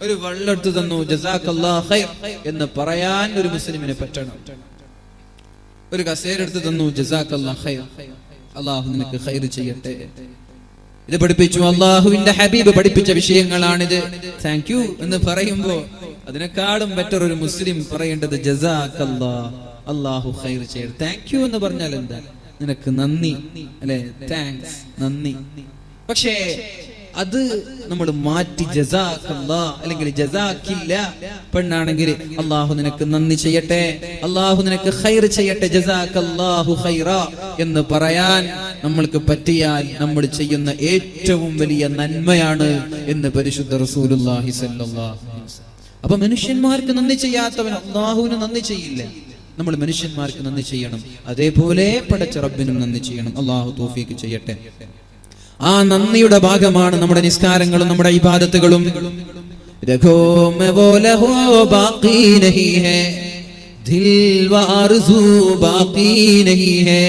ഒരു വെള്ളെടുത്ത് തന്നു, ജസാക്കല്ലാഹു ഖൈർ എന്ന് പറയാൻ ഒരു മുസ്ലിമിന് പറ്റണം. ഒരു കസേര എടുത്ത് തന്നു, ജസാക്കല്ലാഹു ഖൈർ, അല്ലാഹു നിനക്ക് ഖൈർ ചെയ്യട്ടെ. ഇത് പഠിപ്പിച്ചു അല്ലാഹുവിന്റെ ഹബീബ് പഠിപ്പിച്ച വിഷയങ്ങളാണിത്. താങ്ക് യു എന്ന് പറയുമ്പോ അതിനേക്കാളും ബെറ്റർ ഒരു മുസ്ലിം പറയേണ്ടത് ജസാക്കല്ലാഹ്, അല്ലാഹു ഖൈർ ചെയ്യട്ടെ. താങ്ക് യു എന്ന് പറഞ്ഞാൽ എന്താ? നിനക്ക് നന്ദി, അല്ലെ? താങ്ക്സ്, നന്ദി. പക്ഷേ അത് നമ്മൾ മാറ്റി ജസാക്കല്ലാഹ് അല്ലെങ്കിൽ ജസാക്കില്ല. പെണ്ണാണെങ്കിൽ അല്ലാഹു നിനക്ക് നന്ദി ചെയ്യട്ടെ, അല്ലാഹു നിനക്ക് ഖൈർ ചെയ്യട്ടെ, ജസാക്കല്ലാഹു ഖൈറാ എന്ന് പറയാൻ നമ്മൾക്ക് പറ്റിയാൽ നമ്മൾ ചെയ്യുന്ന ഏറ്റവും വലിയ നന്മയാണ് എന്ന് പരിശുദ്ധ റസൂലുള്ളാഹി സ്വല്ലല്ലാഹു അലൈഹി വസല്ലം. അപ്പൊ മനുഷ്യന്മാർക്ക് നന്ദി ചെയ്യാത്തവൻ അല്ലാഹുവിന് നന്ദി ചെയ്യില്ല. നമ്മൾ മനുഷ്യന്മാർക്ക് നന്ദി ചെയ്യണം, അതേപോലെ പടച്ച റബ്ബിനും നന്ദി ചെയ്യണം. അല്ലാഹു തൗഫീഖ് ചെയ്യട്ടെ. ആ നന്ദിയുടെ ഭാഗമാണ് നമ്മുടെ നിസ്കാരങ്ങളും നമ്മുടെ ഇബാദത്തുകളും. രഖോ മേ വോ ലഹോ ബാഖി നഹീ ഹൈ, ദിൽ വ അർസു ബാഖി നഹീ ഹൈ,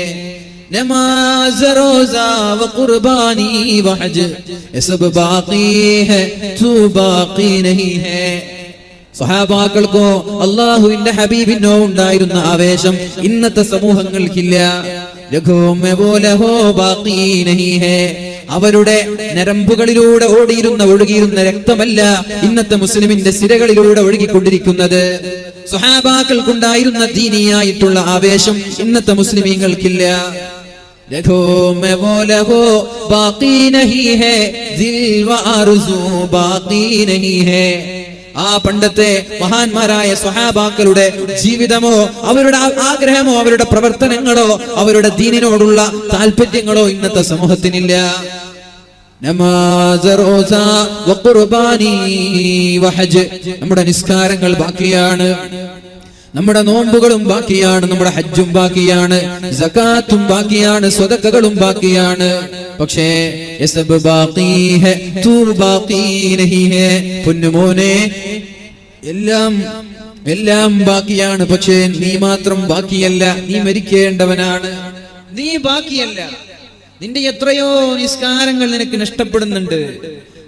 നമാസ് റോസ വ ഖുർബാനി വ ഹജ്ജ് യേ സബ് ബാഖി ഹൈ, തു ബാഖി നഹീ ഹൈ. സ്വഹാബാക്കൾക്കോ അല്ലാഹുവിന്റെ ഹബീബിനോ ഉണ്ടായിരുന്ന ആവേശം ഇന്നത്തെ സമൂഹങ്ങൾക്കില്ല. രഖോ മേ വോ ലഹോ ബാഖി നഹീ ഹൈ. അവരുടെ നരമ്പുകളിലൂടെ ഒഴുകിയിരുന്ന രക്തമല്ല ഇന്നത്തെ മുസ്ലിമിന്റെ സിരകളിലൂടെ ഒഴുകിക്കൊണ്ടിരിക്കുന്നത്. സ്വഹാബാക്കൾക്കുണ്ടായിരുന്ന ദീനിയായിട്ടുള്ള ആവേശം ഇന്നത്തെ മുസ്ലിമീങ്ങൾക്കില്ല. രഖോ മേ വോ ലഹോ ബാഖി നഹീ ഹൈ, ദിൽ വ അർസു ബാഖി നഹീ ഹൈ. ആ പണ്ടത്തെ മഹാന്മാരായ സ്വഹാബാക്കളുടെ ജീവിതമോ അവരുടെ ആഗ്രഹമോ അവരുടെ പ്രവർത്തനങ്ങളോ അവരുടെ ദീനിനോടുള്ള താല്പര്യങ്ങളോ ഇന്നത്തെ സമൂഹത്തിനില്ല. നമാസ് റോസ വ ഖുർബാനി വ ഹജ്ജ്, നമ്മുടെ നിസ്കാരങ്ങൾ ബാക്കിയാണ്, നമ്മുടെ നോമ്പുകളും ബാക്കിയാണ്, നമ്മുടെ ഹജ്ജും ബാക്കിയാണ്, സകാത്തും ബാക്കിയാണ്, സ്വതക്കകളും ബാക്കിയാണ്. പക്ഷേ യസബ് ബാഖി ഹൈ, തു ബാഖി നഹീ ഹൈ. പൊന്നുമോനെ, എല്ലാം ബാക്കിയാണ്, പക്ഷേ നീ മാത്രം ബാക്കിയല്ല. നീ മരിക്കേണ്ടവനാണ്, നീ ബാക്കിയല്ല. നിന്റെ എത്രയോ നിസ്കാരങ്ങൾ നിനക്ക് നഷ്ടപ്പെടുന്നുണ്ട്,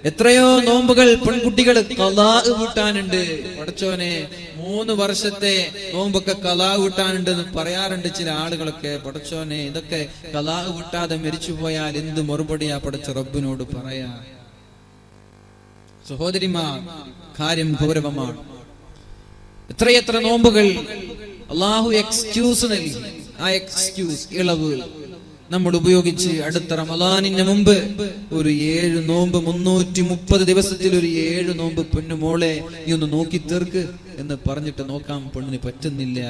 എത്രയോ നോമ്പുകൾ പെൺകുട്ടികൾ ഖളാ വീട്ടാനുണ്ട്. പടച്ചോനെ, 3 വർഷത്തെ നോമ്പൊക്കെ ഖളാ വീട്ടാനുണ്ട് എന്ന് പറയാറുണ്ട് ചില ആളുകളൊക്കെ. പടച്ചോനെ, ഇതൊക്കെ ഖളാ വീട്ടാതെ മരിച്ചു പോയാൽ എന്ത് മറുപടിയാ പടച്ച റബ്ബിനോട് പറയാ? സഹോദരിമാർ, കാര്യം ഗൗരവമാണ്. എത്രയെത്ര നോമ്പുകൾ അല്ലാഹു എക്സ്ക്യൂസ് നൽകി. ആ എക്സ്ക്യൂസ്, ഇളവ്, നമ്മൾ ഉപയോഗിച്ച് അടുത്ത റമളാനിന് മുമ്പ് ഒരു 7 നോമ്പ് 330 ദിവസത്തിൽ ഒരു 7 നോമ്പ് പൊന്നുമോളെ നീ ഒന്ന് നോക്കി തീർക്ക് എന്ന് പറഞ്ഞിട്ട് നോക്കാം, പെണ്ണിന് പറ്റുന്നില്ല.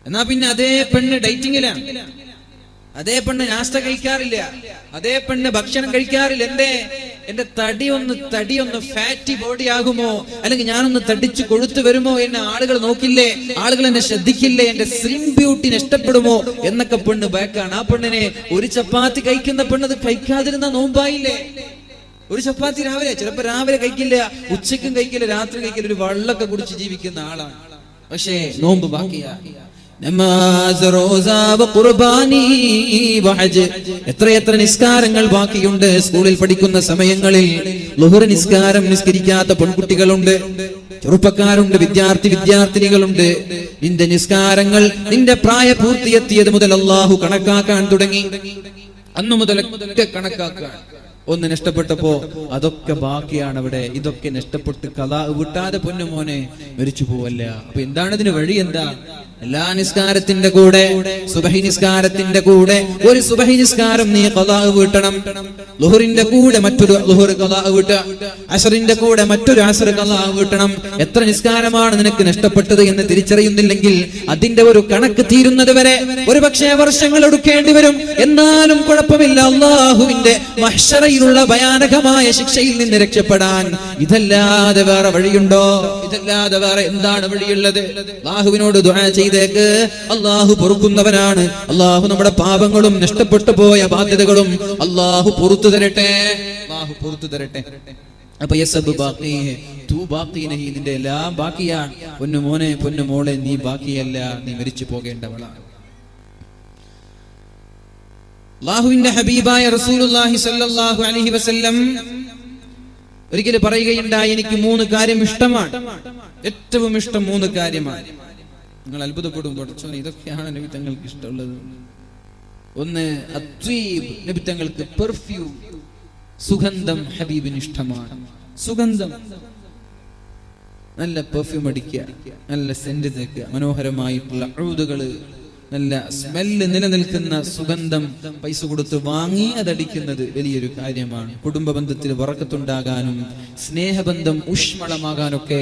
എന്നാ പിന്നെ അതേ പെണ്ണ് ഡൈറ്റിങ്ങിലാണ്, അതേ പെണ്ണ് നാസ്ത കഴിക്കാറില്ല, അതേ പെണ്ണ് ഭക്ഷണം കഴിക്കാറില്ല. എന്റെ തടി ഒന്ന് ഫാറ്റി ബോഡി ആകുമോ, അല്ലെങ്കിൽ ഞാനൊന്ന് തടിച്ചു കൊഴുത്തു വരുമോ എന്നെ ആളുകൾ നോക്കില്ലേ, ആളുകൾ എന്നെ ശ്രദ്ധിക്കില്ലേ, എന്റെ സ്ലിം ബ്യൂട്ടിനെ ഇഷ്ടപ്പെടുമോ എന്നൊക്കെ പെണ്ണ് ബാക്കാണ്. ആ പെണ്ണിനെ ഒരു ചപ്പാത്തി കഴിക്കുന്ന പെണ്ണത് കഴിക്കാതിരുന്ന നോമ്പായില്ലേ? ഒരു ചപ്പാത്തി രാവിലെ, ചിലപ്പോ രാവിലെ കഴിക്കില്ല, ഉച്ചയ്ക്കും കഴിക്കില്ല, രാത്രി കഴിക്കില്ല, ഒരു വെള്ളമൊക്കെ കുടിച്ച് ജീവിക്കുന്ന ആളാണ്. പക്ഷേ നോമ്പ് ബാക്കിയാ. നമാസ്, റോസ, ഖുർബാനി, വഹജ്, എത്ര നിസ്കാരങ്ങൾ ബാക്കിയുണ്ട്. സ്കൂളിൽ പഠിക്കുന്ന സമയങ്ങളിൽ ളുഹർ നിസ്കാരം നിസ്കരിക്കാത്ത പെൺകുട്ടികളുണ്ട്, ചെറുപ്പക്കാരുണ്ട്, വിദ്യാർത്ഥിനികളുണ്ട്. നിന്റെ നിസ്കാരങ്ങൾ നിന്റെ പ്രായപൂർത്തിയെത്തിയത് മുതൽ അല്ലാഹു കണക്കാക്കാൻ തുടങ്ങി. അന്നു മുതലൊക്കെ കണക്കാക്കാൻ. ഒന്ന് നഷ്ടപ്പെട്ടപ്പോ അതൊക്കെ ബാക്കിയാണ് അവിടെ. ഇതൊക്കെ നഷ്ടപ്പെട്ട് ഖളാ വിട്ടാതെ പൊന്നുമോനെ മരിച്ചു പോവല്ല. അപ്പൊ എന്താണ് ഇതിന് വഴി? എന്താ? എല്ലാ നിസ്കാരത്തിന്റെ കൂടെ സുബഹി നിസ്കാരത്തിന്റെ കൂടെ ഒരു സുബഹി നിസ്കാരം നീ ഖളാ വീട്ടണം. ളുഹറിന്റെ കൂടെ മറ്റൊരു ളുഹർ ഖളാ വീട്ടുക, അസ്റിന്റെ കൂടെ മറ്റൊരു അസ്ർ ഖളാ വീട്ടണം. എത്ര നിസ്കാരമാണ് നിനക്ക് നഷ്ടപ്പെട്ടത് എന്ന് തിരിച്ചറിയുന്നില്ലെങ്കിൽ അതിന്റെ ഒരു കണക്ക് തീരുന്നത് വരെ ഒരുപക്ഷെ വർഷങ്ങൾ എടുക്കേണ്ടി വരും. എന്നാലും കുഴപ്പമില്ല, അല്ലാഹുവിന്റെ മഹ്ശറയിലുള്ള ഭയാനകമായ ശിക്ഷയിൽ നിന്ന് രക്ഷപ്പെടാൻ ഇതല്ലാതെ വേറെ വഴിയുണ്ടോ? ഇതല്ലാതെ വേറെ എന്താണ് വഴിയുള്ളത്? അല്ലാഹുവിനോട് ദുആ ചെയ്തേക്ക്. അല്ലാഹു പൊറുക്കുന്നവനാണ്. അല്ലാഹു നമ്മുടെ പാപങ്ങളും നഷ്ടപ്പെട്ടു പോയ ബാധ്യതകളും അല്ലാഹു പൊറുത്തു തരട്ടെ. അല്ലാഹു പൊറുത്തു തരട്ടെ. അപ്പൊ യസബ് ബാഖി തൂ ബാഖി നഹി, നിന്റെ എല്ലാം ബാക്കിയാണ്. പൊന്നുമോനെ പൊന്നുമോളെ, നീ ബാക്കിയല്ല, നീ മരിച്ചു പോകേണ്ടവളാണ്. അല്ലാഹുവിന്റെ ഹബീബായ റസൂലുള്ളാഹി സ്വല്ലല്ലാഹു അലൈഹി വസല്ലം ഒരിക്കൽ പറയുകയുണ്ടായി, എനിക്ക് 3 കാര്യം ഇഷ്ടമാണ്, ഏറ്റവും ഇഷ്ടം 3 കാര്യമാണ്. നിങ്ങൾ അത്ഭുതപ്പെടും, പഠിച്ചോനെ ഇതൊക്കെയാണ് നബി തങ്ങൾക്ക് ഇഷ്ടമുള്ളത്. ഒന്ന് അത്വീബ്, നബി തങ്ങൾക്ക് പെർഫ്യൂം, സുഗന്ധം ഹബീബിന് ഇഷ്ടമാണ്. സുഗന്ധം, നല്ല പെർഫ്യൂം അടിക്കുക, നല്ല സെന്റ് തേക്കുക, മനോഹരമായിട്ടുള്ള ഊതുകള്, നല്ല സ്മെല്ല് നിലനിൽക്കുന്ന സുഗന്ധം പൈസ കൊടുത്ത് വാങ്ങി അതടിക്കുന്നത് വലിയൊരു കാര്യമാണ്. കുടുംബ ബന്ധത്തിൽ ബറക്കത്തുണ്ടാകാനും സ്നേഹബന്ധം ഊഷ്മളമാകാനൊക്കെ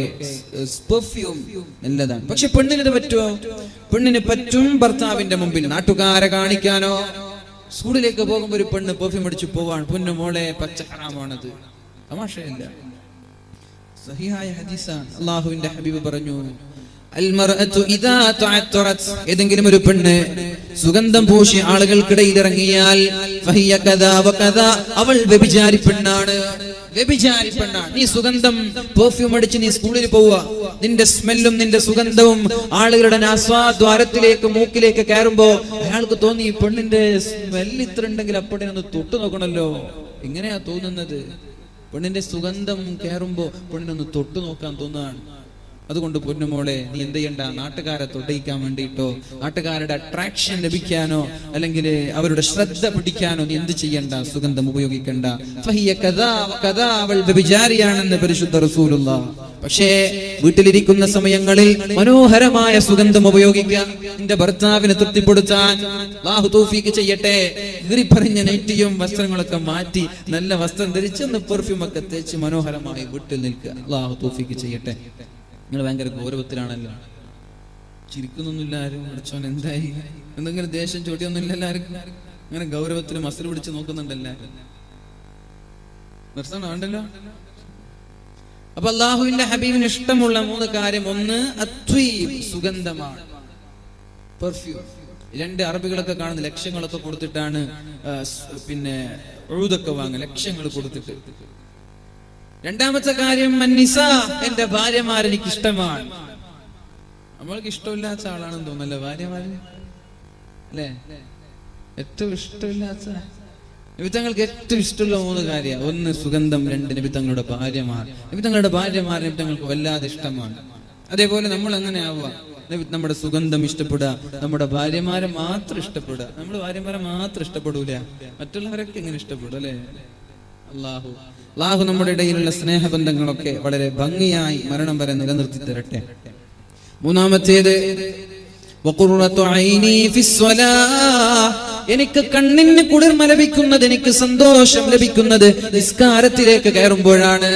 പെർഫ്യൂം നല്ലതാണ്. പക്ഷെ പെണ്ണിനത് പറ്റുമോ? പെണ്ണിന് പറ്റും ഭർത്താവിന്റെ മുമ്പിൽ നാട്ടുകാരെ കാണിക്കാനോ. സ്കൂളിലേക്ക് പോകുമ്പോ ഒരു പെണ്ണ് പെർഫ്യൂം അടിച്ചു പോവാൻ, പൊന്നു മോളെ പച്ച ഹറാമാണത്, തമാശയല്ല, സഹിഹായ ഹദീസാണ്. അല്ലാഹുവിന്റെ ഹബീബ് പറഞ്ഞു, ഏതെങ്കിലും ഒരു പെണ്ണ് സുഗന്ധം പൂശി ആളുകൾക്കിടയിൽ ഇറങ്ങിയാൽ അവൾ വ്യഭിചാരി പെണ്ണാണ്. വ്യഭിചാരി പെണ്ണാണ്. നീ സുഗന്ധം പെർഫ്യൂം അടിച്ച് നീ സ്കൂളിൽ പോവുക, നിന്റെ സ്മെല്ലും നിന്റെ സുഗന്ധവും ആളുകളുടെ ആസ്വാദ്വാരത്തിലേക്ക് മൂക്കിലേക്ക് കയറുമ്പോ അയാൾക്ക് തോന്നി ഈ പെണ്ണിന്റെ സ്മെല്ല് ഇത്ര ഉണ്ടെങ്കിൽ അപ്പോഴേ ഒന്ന് തൊട്ടു നോക്കണല്ലോ. എങ്ങനെയാ തോന്നുന്നത്? പെണ്ണിന്റെ സുഗന്ധം കയറുമ്പോ പെണ്ണിനൊന്ന് തൊട്ടു നോക്കാൻ തോന്നുകയാണ്. അതുകൊണ്ട് പൊന്നുമോളെ, നീ എന്ത് ചെയ്യണ്ട, നാട്ടുകാരെ തൊട്ടയിക്കാൻ വേണ്ടിയിട്ടോ നാട്ടുകാരുടെ അട്രാക്ഷൻ ലഭിക്കാനോ അല്ലെങ്കിൽ അവരുടെ ശ്രദ്ധ പിടിക്കാനോ നീ എന്ത് ചെയ്യണ്ട, സുഗന്ധം ഉപയോഗിക്കണ്ട. അവൾ വ്യഭിചാരിയാണെന്ന് പരിശുദ്ധ റസൂലുള്ളാഹ്. പക്ഷേ വീട്ടിലിരിക്കുന്ന സമയങ്ങളിൽ മനോഹരമായ സുഗന്ധം ഉപയോഗിക്കുക, നിന്റെ ഭർത്താവിനെ തൃപ്തിപ്പെടുത്താൻ. അല്ലാഹു തൗഫീഖ് ചെയ്യട്ടെ. പറഞ്ഞ നെറ്റിയും വസ്ത്രങ്ങളൊക്കെ മാറ്റി നല്ല വസ്ത്രം ധരിച്ചൊന്ന് പെർഫ്യൂം ഒക്കെ തേച്ച് മനോഹരമായി വീട്ടിൽ നിൽക്കുക. അല്ലാഹു തൗഫീഖ് ചെയ്യട്ടെ. നിങ്ങൾ ഭയങ്കര ഗൗരവത്തിലാണല്ലോ, ചിരിക്കുന്നൊന്നുമില്ല ആരും. പഠിച്ചോൻ എന്തായി, എന്തെങ്കിലും ദേഷ്യം ചോദ്യമൊന്നുമില്ല എല്ലാവർക്കും. അങ്ങനെ ഗൗരവത്തിൽ മസിൽ പിടിച്ച് നോക്കുന്നുണ്ടല്ലോ, നിർത്തണം വേണ്ടല്ലോ. അപ്പൊ അല്ലാഹുവിന്റെ ഹബീബിന് ഇഷ്ടമുള്ള 3 കാര്യം, ഒന്ന് അത്വീബ്, സുഗന്ധമാണ്, പെർഫ്യൂം. 2 അറബികളൊക്കെ കാണുന്ന ലക്ഷങ്ങളൊക്കെ കൊടുത്തിട്ടാണ് പിന്നെ ഉഴുതൊക്കെ വാങ്ങുക, ലക്ഷങ്ങൾ കൊടുത്തിട്ട്. രണ്ടാമത്തെ കാര്യം അന്നിസാ, എന്റെ ഭാര്യമാർ എനിക്ക് ഇഷ്ടമാണ്. നമ്മൾക്ക് ഇഷ്ടമില്ലാത്ത ആളാണെന്ന് തോന്നല്ലേ ഭാര്യമാര്, അല്ലേ? ഏറ്റവും ഇഷ്ടമില്ലാത്ത നിമിത്തങ്ങൾക്ക് ഏറ്റവും ഇഷ്ടമുള്ള 3 കാര്യം, ഒന്ന് സുഗന്ധം, 2 നിമിത്തങ്ങളുടെ ഭാര്യമാർ. നിമിത്തങ്ങളുടെ ഭാര്യമാർ നിമിത്തങ്ങൾക്ക് വല്ലാതെ ഇഷ്ടമാണ്. അതേപോലെ നമ്മൾ അങ്ങനെ ആവുക, നമ്മുടെ സുഗന്ധം ഇഷ്ടപ്പെടുക, നമ്മുടെ ഭാര്യമാരെ മാത്രം ഇഷ്ടപ്പെടുക. നമ്മൾ ഭാര്യമാരെ മാത്രം ഇഷ്ടപ്പെടൂല, മറ്റുള്ളവരൊക്കെ എങ്ങനെ ഇഷ്ടപ്പെടും, അല്ലേ? അല്ലാഹു നമ്മുടെ ഇടയിലുള്ള സ്നേഹബന്ധങ്ങളൊക്കെ വളരെ ഭംഗിയായി മരണം വരെ നിലനിർത്തി തരട്ടെ. മൂന്നാമത്തേത്, വഖുറത്തു ഐനി ഫിസ്സലാ, എനിക്ക് കണ്ണിന് കുളിർമ ലഭിക്കുന്നത്, എനിക്ക് സന്തോഷം ലഭിക്കുന്നത് നിസ്കാരത്തിലേക്ക് കയറുമ്പോഴാണ്.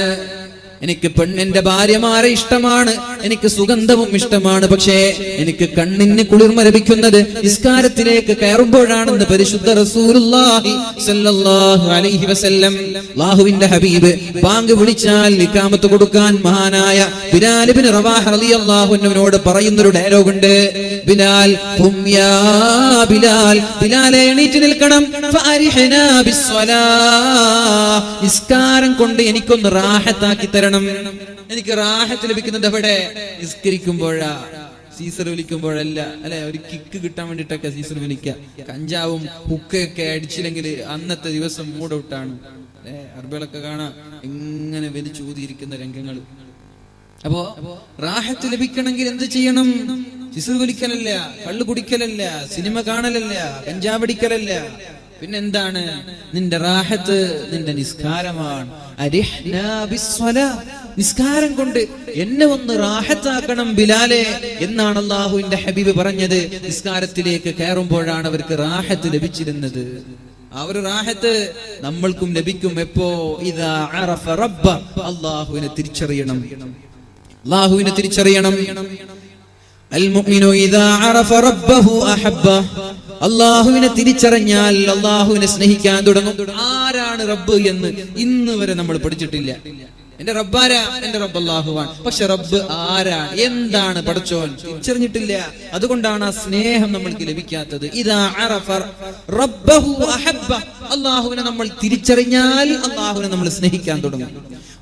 എനിക്ക് പെണ്ണിന്റെ ഭാര്യമാരെ ഇഷ്ടമാണ്, എനിക്ക് സുഗന്ധവും ഇഷ്ടമാണ്. പക്ഷേ എനിക്ക് കണ്ണിന് കുളിർമ ലഭിക്കുന്നത് നിസ്കാരത്തിലേക്ക് കയറുമ്പോഴാണെന്ന് പരിശുദ്ധ റസൂലുള്ളാഹി സ്വല്ലല്ലാഹു അലൈഹി വസല്ലം. അല്ലാഹുവിന്റെ ഹബീബ് ബാങ്ക് വിളിച്ചാൽ ഇഖാമത്ത് കൊടുക്കാൻ മഹാനായ ബിലാൽ ഇബ്നു റവാഹ റളിയല്ലാഹു അൻഹുവിനോട് പറയുന്നൊരു ഡയലോഗ് ഉണ്ട്. ബിലാൽ ഖും യാ ബിലാൽ, ബിലാലെ എണീറ്റ് നിൽക്കണം. ഫഅരിഹനാ ബിസ്സലാഹ്, നിസ്കാരം കൊണ്ട് എനിക്കൊന്ന് റാഹത്താക്കി തരണം. എനിക്ക് റാഹത്ത് ലഭിക്കുന്നത് എവിടെ? നിസ്കരിക്കുമ്പോഴാ, സീസർ വിളിക്കുമ്പോഴല്ല. അല്ലെ, ഒരു കിക്ക് കിട്ടാൻ വേണ്ടിട്ടൊക്കെ സീസർ വിളിക്കുക. കഞ്ചാവും ഹുക്കൊക്കെ അടിച്ചില്ലെങ്കിൽ അന്നത്തെ ദിവസം മൂഡ് ഔട്ടാണ്. അറബികളൊക്കെ കാണാം ഇങ്ങനെ വലിച്ചൂതിയിരിക്കുന്ന രംഗങ്ങൾ. അപ്പോ റാഹത്ത് ലഭിക്കണമെങ്കിൽ എന്ത് ചെയ്യണം? സീസർ വലിക്കലല്ല, കള്ളു കുടിക്കലല്ല, സിനിമ കാണലല്ല, കഞ്ചാവടിക്കലല്ല. പിന്നെന്താണ്? നിന്റെ റാഹത്ത് നിന്റെ നിസ്കാരമാണ്. നിസ്കാരം കൊണ്ട് എന്നെ ഒന്ന് റാഹത്താക്കണം ബിലാലെ എന്നാണ് അല്ലാഹുവിന്റെ ഹബീബ് പറഞ്ഞത്. നിസ്കാരത്തിലേക്ക് കയറുമ്പോഴാണ് അവർക്ക് റാഹത്ത് ലഭിച്ചിരുന്നത്. ആ ഒരു റാഹത്ത് നമ്മൾക്കും ലഭിക്കും എപ്പോ? ഇദാ അറഫ റബ്ബ, അല്ലാഹുവിനെ തിരിച്ചറിയണം. അല്ലാഹുവിനെ തിരിച്ചറിയണം. അൽ മുഅ്മിനു ഇദാ അറഫ റബ്ബഹു അഹബ്ബ, അല്ലാഹുവിനെ തിരിച്ചറിഞ്ഞാൽ അല്ലാഹുവിനെ സ്നേഹിക്കാൻ തുടങ്ങും. ആരാണ് റബ്ബ് എന്ന് ഇന്ന് വരെ നമ്മൾ പഠിച്ചിട്ടില്ല. എന്റെ റബ്ബാരാ? എന്റെ റബ്ബ് അല്ലാഹുവാണ്. പക്ഷെ റബ്ബ് ആരാണ്, എന്താണ് പടച്ചോൻ തിരിച്ചറിഞ്ഞിട്ടില്ല. അതുകൊണ്ടാണ് ആ സ്നേഹം നമ്മൾക്ക് ലഭിക്കാത്തത്. ഇദാ അറഫ റബ്ബഹു അഹബ്ബ, അല്ലാഹുവിനെ നമ്മൾ തിരിച്ചറിഞ്ഞാൽ അല്ലാഹുവിനെ നമ്മൾ സ്നേഹിക്കാൻ തുടങ്ങും.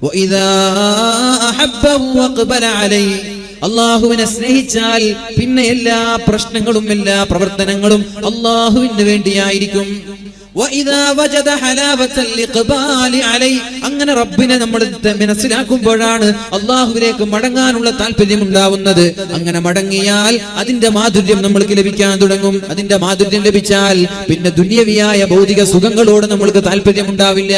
വഇദാ അഹബ്ബഹു വഖബല അലൈഹി, അല്ലാഹുവിനെ സ്നേഹിച്ചാൽ പിന്നെ എല്ലാ പ്രശ്നങ്ങളും എല്ലാ പ്രവർത്തനങ്ങളും അല്ലാഹുവിന് വേണ്ടിയായിരിക്കും. അങ്ങനെ റബ്ബിനെ നമ്മൾ മനസ്സിലാക്കുമ്പോഴാണ് അല്ലാഹുവിലേക്ക് മടങ്ങാനുള്ള താല്പര്യം ഉണ്ടാവുന്നത്. അങ്ങനെ മടങ്ങിയാൽ അതിന്റെ മാധുര്യം നമ്മൾക്ക് ലഭിക്കാൻ തുടങ്ങും. അതിന്റെ മാധുര്യം ലഭിച്ചാൽ പിന്നെ ദുനിയവിയായ ഭൗതിക സുഖങ്ങളോട് നമ്മൾക്ക് താല്പര്യം ഉണ്ടാവില്ല.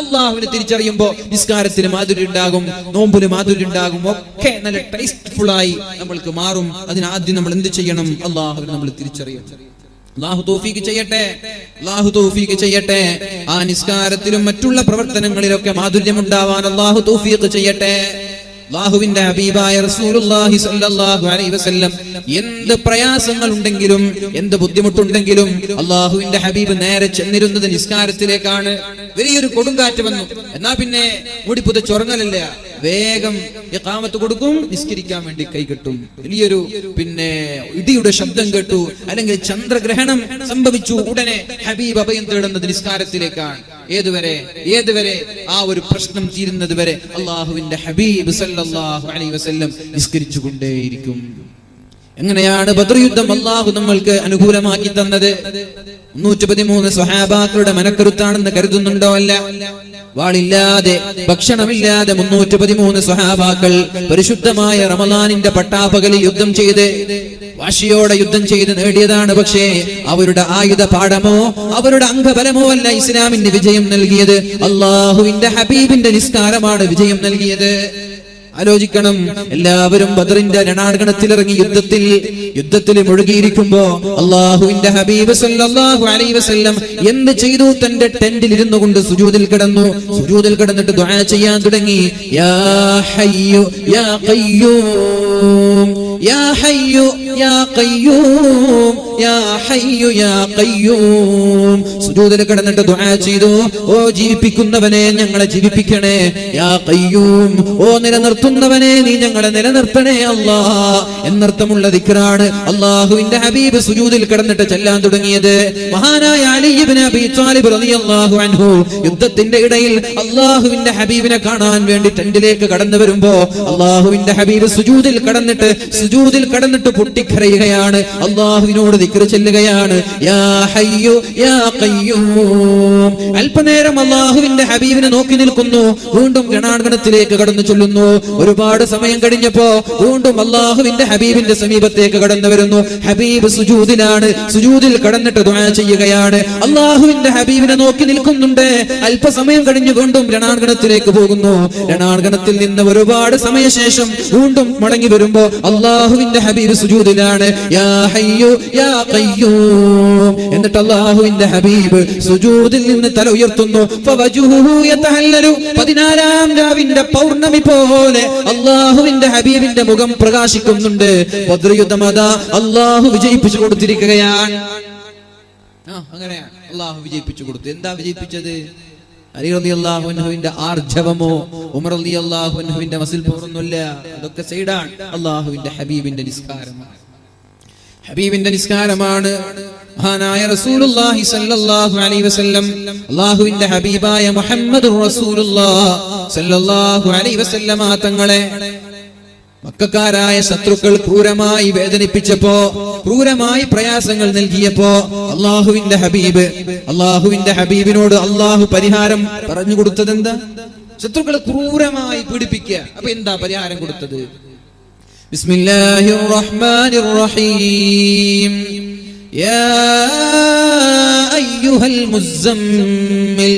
അള്ളാഹുവിനെ തിരിച്ചറിയുമ്പോ നിസ്കാരത്തിന് മാധുര്യം ഉണ്ടാകും, നോമ്പിന് മാധുര്യം ഉണ്ടാകും, ഒക്കെ നല്ല ടേസ്റ്റ്ഫുൾ ആയി നമ്മൾക്ക് മാറും. അതിനാദ്യം നമ്മൾ എന്ത് ചെയ്യണം? അള്ളാഹുവിനെ നമ്മൾ തിരിച്ചറിയണം. അല്ലാഹു തൗഫീഖ് ചെയ്യട്ടെ, അല്ലാഹു തൗഫീഖ് ചെയ്യട്ടെ. ആ നിസ്കാരത്തിലും മറ്റുള്ള പ്രവർത്തനങ്ങളിലൊക്കെ മാധുര്യം ഉണ്ടാവാൻ അല്ലാഹു തൗഫീഖ് ചെയ്യട്ടെ. അല്ലാഹുവിന്റെ ഹബീബായ റസൂലുള്ളാഹി സ്വല്ലല്ലാഹു അലൈഹി വസല്ലം എന്ത് പ്രയാസങ്ങൾ ഉണ്ടെങ്കിലും എന്ത് ബുദ്ധിമുട്ടുണ്ടെങ്കിലും അല്ലാഹുവിന്റെ ഹബീബ് നേരെ ചെന്നിരുന്നത് നിസ്കാരത്തിലേക്കാണ്. വലിയൊരു കൊടുങ്കാറ്റ് വന്നു, എന്നാ പിന്നെ മുടി പുതച്ചുറങ്ങലല്ല, വേഗം ഇഖാമത്ത് കൊടുക്കും, നിസ്കരിക്കാൻ വേണ്ടി കൈ കെട്ടും. വലിയൊരു പിന്നെ ഇടിയുടെ ശബ്ദം കേട്ടു, അല്ലെങ്കിൽ ചന്ദ്രഗ്രഹണം സംഭവിച്ചു, ഉടനെ ഹബീബ് അഭയം തേടുന്നത് നിസ്കാരത്തിലേക്കാണ്. ഏതുവരെ? ആ ഒരു പ്രശ്നം തീരുന്നത് വരെ അല്ലാഹുവിന്റെ ഹബീബ് സല്ലല്ലാഹു അലൈഹി വസല്ലം നിസ്കരിച്ചു കൊണ്ടേയിരിക്കും. എങ്ങനെയാണ് ബദർ യുദ്ധം അല്ലാഹു നമ്മൾക്ക് അനുകൂലമാക്കി തന്നത്? 313 സ്വഹാബാക്കളുടെ മനക്കരുത്താണെന്ന് കരുതുന്നുണ്ടോ? അല്ല. വാളില്ലാതെ ഭക്ഷണമില്ലാതെ 313 സ്വഹാബാക്കൾ പരിശുദ്ധമായ റമളാനിന്റെ പട്ടാപ്പകലിൽ യുദ്ധം ചെയ്ത് വാശിയോടെ യുദ്ധം ചെയ്ത് നേടിയതാണ്. പക്ഷേ അവരുടെ ആയുധ പാഠമോ അവരുടെ അംഗബലമോ അല്ല ഇസ്ലാമിന് വിജയം നൽകിയത്. അല്ലാഹുവിന്റെ ഹബീബിന്റെ നിസ്കാരമാണ് വിജയം നൽകിയത്. ആലോചിക്കണം. എല്ലാവരും ബദറിന്റെ രണാങ്കണത്തിൽ ഇറങ്ങി യുദ്ധത്തിൽ മുഴുകിയിരിക്കുമ്പോ അല്ലാഹുവിന്റെ ഹബീബ് സല്ലല്ലാഹു അലൈഹി വസല്ലം എന്ത് ചെയ്തു? തന്റെ ടെന്റിൽ ഇരുന്നു കൊണ്ട് സുജൂദിൽ കിടന്നിട്ട് ദുആ ചെയ്യാൻ തുടങ്ങി. യാ ഹയ്യു യാ ഖയ്യൂം, യാ ഹയ്യു യാ ഖയ്യൂം, യാ ഹയ്യു യാ ഖയ്യൂം. സുജൂദിൽ കിടന്നിട്ട് ദുആ ചെയ്തു. ഓ ജീവിപ്പിക്കുന്നവനെ, ഞങ്ങളെ ജീവിപ്പിക്കണേ. യാ ഖയ്യൂം, ഓ നിലനിർത്തുന്നവനെ, നീ ഞങ്ങളെ നിലനിർത്തണേ അല്ലാ എന്നർത്ഥമുള്ള ദിക്റാണ് അല്ലാഹുവിന്റെ ഹബീബ് സുജൂദിൽ കിടന്നിട്ട് ചൊല്ലാൻ തുടങ്ങിയത്. മഹാനായ അലി ഇബ്നു അബീ ത്വാലിബ് റളിയല്ലാഹു അൻഹു യുദ്ധത്തിന്റെ ഇടയിൽ അല്ലാഹുവിന്റെ ഹബീബിനെ കാണാൻ വേണ്ടി ടെന്റിലേക്ക് കടന്നു വരുമ്പോ അല്ലാഹുവിന്റെ ഹബീബ് സുജൂദിൽ കടന്നിട്ട് പൊട്ടിക്കരയുകയാണ്. അല്ലാഹുവിനോട് ദിക്ർ ചൊല്ലുകയാണ്. യാ ഹയ്യു യാ ഖയ്യൂം. അല്പനേരം അല്ലാഹുവിന്റെ ഹബീബിനെ നോക്കി നിൽക്കുന്നു. വീണ്ടും രണാങ്കണത്തിലേക്ക് കടന്നു ചൊല്ലുന്നു. ഒരുപാട് സമയം കഴിഞ്ഞപ്പോ വീണ്ടും അല്ലാഹുവിന്റെ ഹബീബിന്റെ സമീപത്തേക്ക് കടന്നു വരുന്നു. ഹബീബ് സുജൂദിലാണ്. സുജൂദിൽ കടന്നിട്ട് ദുആ ചെയ്യുകയാണ്. അല്ലാഹുവിന്റെ ഹബീബിനെ നോക്കി നിൽക്കുന്നുണ്ട്. അല്പസമയം കഴിഞ്ഞ് വീണ്ടും രണാങ്കണത്തിലേക്ക് പോകുന്നു. രണാങ്കണത്തിൽ നിന്ന് ഒരുപാട് സമയശേഷം വീണ്ടും മടങ്ങി വരുമ്പോ അല്ലാഹുവിന്റെ ഹബീബ് സുജൂദിലാണ്. യാ ഹയ്യു യാ യാ ഖയ്യൂം. എന്നിട്ട് അല്ലാഹുവിന്റെ ഹബീബ് സുജൂദിൽ നിന്ന് തല ഉയർത്തുന്നു. ഫവജുഹുഹു യതഹല്ലലു. 14-ാം രാവിന്റെ പൗർണമി പോലെ അല്ലാഹുവിന്റെ ഹബീബിന്റെ മുഖം പ്രകാശിക്കുന്നുണ്ട്. ബദ്ർ യുദ്ധമത അല്ലാഹു വിജയിപ്പിച്ചു കൊടുത്തിരിക്കുകയാണ്. അങ്ങനെയാണ് അല്ലാഹു വിജയിപ്പിച്ചു കൊടുത്തു. എന്താ വിജയിപ്പിച്ചത്? അലി റളിയല്ലാഹു അൻഹുവിന്റെ ആർജവമോ ഉമർ റളിയല്ലാഹു അൻഹുവിന്റെ മസിൽ പോറൊന്നുമില്ല. അതൊക്കെ സൈഡാണ്. അല്ലാഹുവിന്റെ ഹബീബിന്റെ നിസ്കാരമാണ്. ഹബീബിന്റെ നിസ്കാരമാണ്. മഹാനായ റസൂലുള്ളാഹി സ്വല്ലല്ലാഹു അലൈഹി വസല്ലം, അല്ലാഹുവിന്റെ ഹബീബായ മുഹമ്മദുർ റസൂലുള്ളാഹി സ്വല്ലല്ലാഹു അലൈഹി വസല്ലമ തങ്ങളെ മക്കക്കാരായ ശത്രുക്കൾ ക്രൂരമായി വേദനിപ്പിച്ചപ്പോ, ക്രൂരമായി പ്രയാസങ്ങൾ നൽകിയപ്പോ അല്ലാഹുവിന്റെ ഹബീബിനോട് അല്ലാഹു പരിഹാരം പറഞ്ഞു കൊടുത്തത് എന്താ? ശത്രുക്കളെ ക്രൂരമായി പീഡിപ്പിക്കുക. അപ്പൊ എന്താ പരിഹാരം കൊടുത്തത്? ബിസ്മില്ലാഹിർ റഹ്മാനിർ റഹീം. യാ അയ്യുഹൽ മുസമ്മിൽ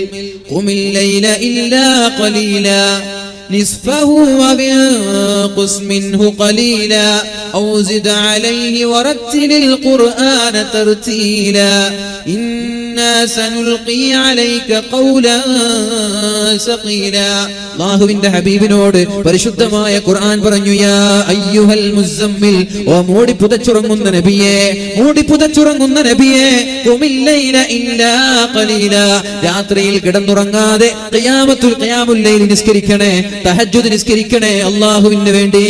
ഖുമിൽ ലൈല ഇല്ലാ ഖലീലാ نصفه وانقص منه قليلا أو زد عليه ورتل القرآن ترتيلا إنا سنلقي عليك قولا ثقيلا. അല്ലാഹുവിന്റെ ഹബീബിനോട് പരിശുദ്ധമായ ഖുർആൻ പറഞ്ഞു, യാ അയ്യുഹൽ മുസമ്മിൽ, ഓ മൂടി പുതച്ചുറങ്ങുന്ന നബിയേ, മൂടി പുതച്ചുറങ്ങുന്ന നബിയേ, ഖുമിൽ ലൈല ഇല്ലാ ഖലീലാ, രാത്രിയിൽ കിടന്നുറങ്ങാതെ ഖിയാമുൽ ലൈൽ നിസ്കരിക്കണേ, തഹജ്ജുദ് നിസ്കരിക്കണേ അല്ലാഹുവിന് വേണ്ടി.